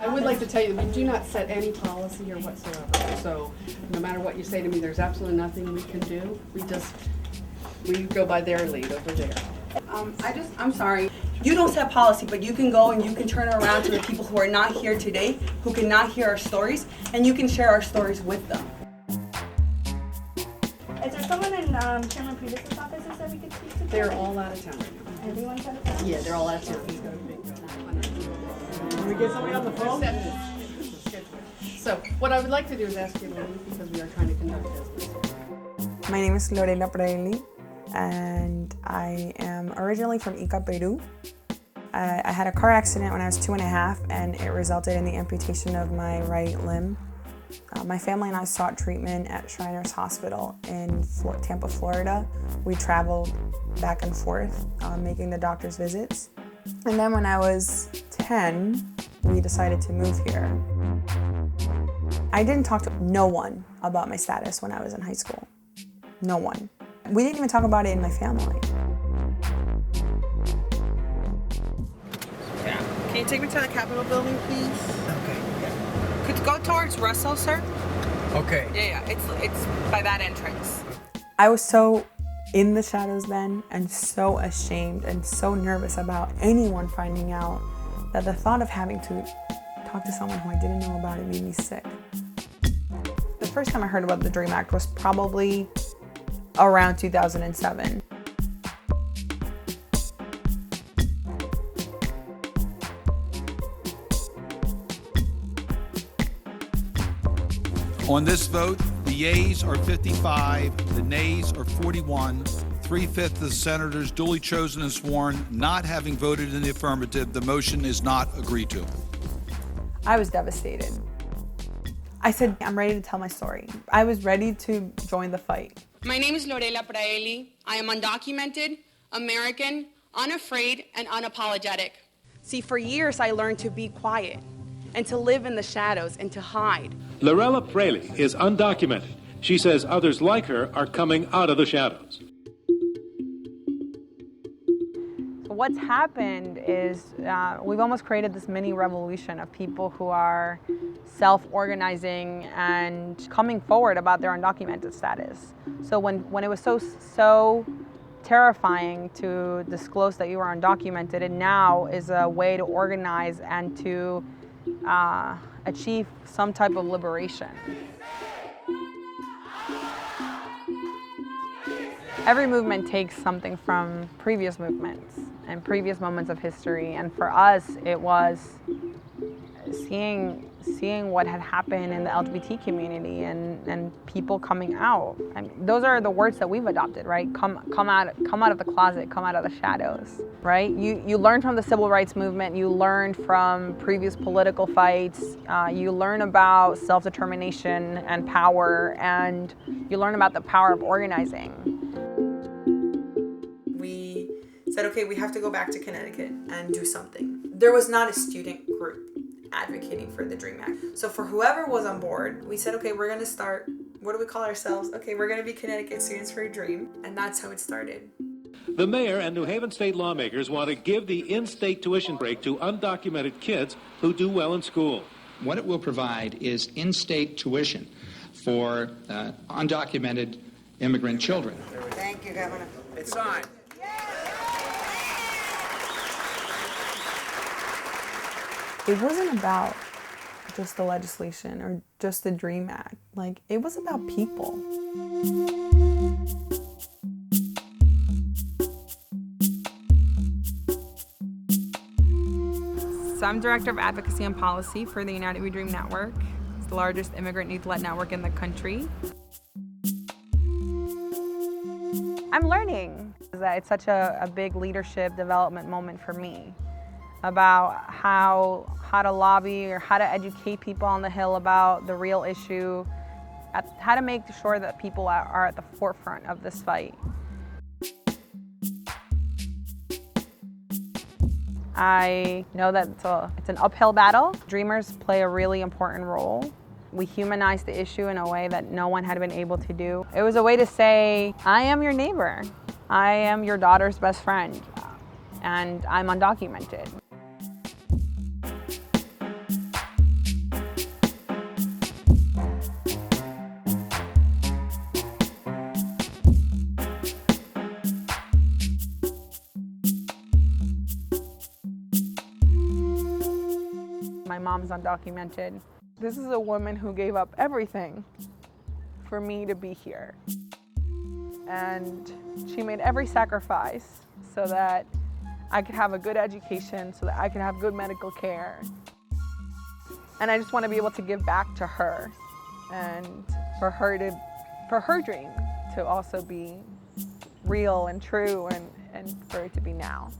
I would like to tell you that we do not set any policy here whatsoever. So no matter what you say to me, there's absolutely nothing we can do. We go by their lead over there. I'm sorry. You don't set policy, but you can go and you can turn around to the people who are not here today, who cannot hear our stories, and you can share our stories with them. Is there someone in Chairman Peter's offices that we could speak to? They're all out of town right now. Everyone's out of town? Yeah, they're all out of town. He's got a big Can we get somebody on the phone? So what I would like to do is ask you to leave because we are trying to conduct business. My name is Lorella and I am originally from Ica, Peru. I had a car accident when I was 2.5 and it resulted in the amputation of my right limb. My family and I sought treatment at Shriners Hospital in Tampa, Florida. We traveled back and forth, making the doctor's visits. And then when I was 10, we decided to move here. I didn't talk to no one about my status when I was in high school. No one. We didn't even talk about it in my family. Yeah. Can you take me to the Capitol building, please? Okay. Could you go towards Russell, sir? Okay. Yeah, it's by that entrance. I was so in the shadows then and so ashamed and so nervous about anyone finding out that the thought of having to talk to someone who I didn't know about it made me sick. The first time I heard about the DREAM Act was probably around 2007. On this vote, the yeas are 55, the nays are 41. 3/5 of the senators duly chosen and sworn not having voted in the affirmative. The motion is not agreed to. I was devastated. I said, I'm ready to tell my story. I was ready to join the fight. My name is Lorella. I am undocumented, American, unafraid, and unapologetic. See, for years I learned to be quiet and to live in the shadows and to hide. Lorella is undocumented. She says others like her are coming out of the shadows. What's happened is we've almost created this mini revolution of people who are self-organizing and coming forward about their undocumented status. So when it was so terrifying to disclose that you were undocumented, it now is a way to organize and to achieve some type of liberation. Every movement takes something from previous movements and previous moments of history, and for us it was seeing what had happened in the LGBT community and people coming out. I mean, those are the words that we've adopted, right? Come out of the closet, come out of the shadows, right? You learn from the civil rights movement, you learn from previous political fights, you learn about self-determination and power, and you learn about the power of organizing. We said, okay, we have to go back to Connecticut and do something. There was not a student group advocating for the DREAM Act. So for whoever was on board, we said, okay, we're gonna start, what do we call ourselves? Okay, we're gonna be Connecticut Students for a Dream. And that's how it started. The mayor and New Haven state lawmakers want to give the in-state tuition break to undocumented kids who do well in school. What it will provide is in-state tuition for undocumented immigrant children. Thank you, Governor. It's signed. It wasn't about just the legislation or just the DREAM Act. Like, it was about people. So I'm Director of Advocacy and Policy for the United We Dream Network. It's the largest immigrant youth-led network in the country. I'm learning that it's such a big leadership development moment for me about how to lobby or how to educate people on the Hill about the real issue, how to make sure that people are at the forefront of this fight. I know that it's an uphill battle. Dreamers play a really important role. We humanize the issue in a way that no one had been able to do. It was a way to say, I am your neighbor. I am your daughter's best friend, and I'm undocumented. My mom's undocumented. This is a woman who gave up everything for me to be here. And she made every sacrifice so that I could have a good education, so that I could have good medical care. And I just want to be able to give back to her and for her dream to also be real and true and for it to be now.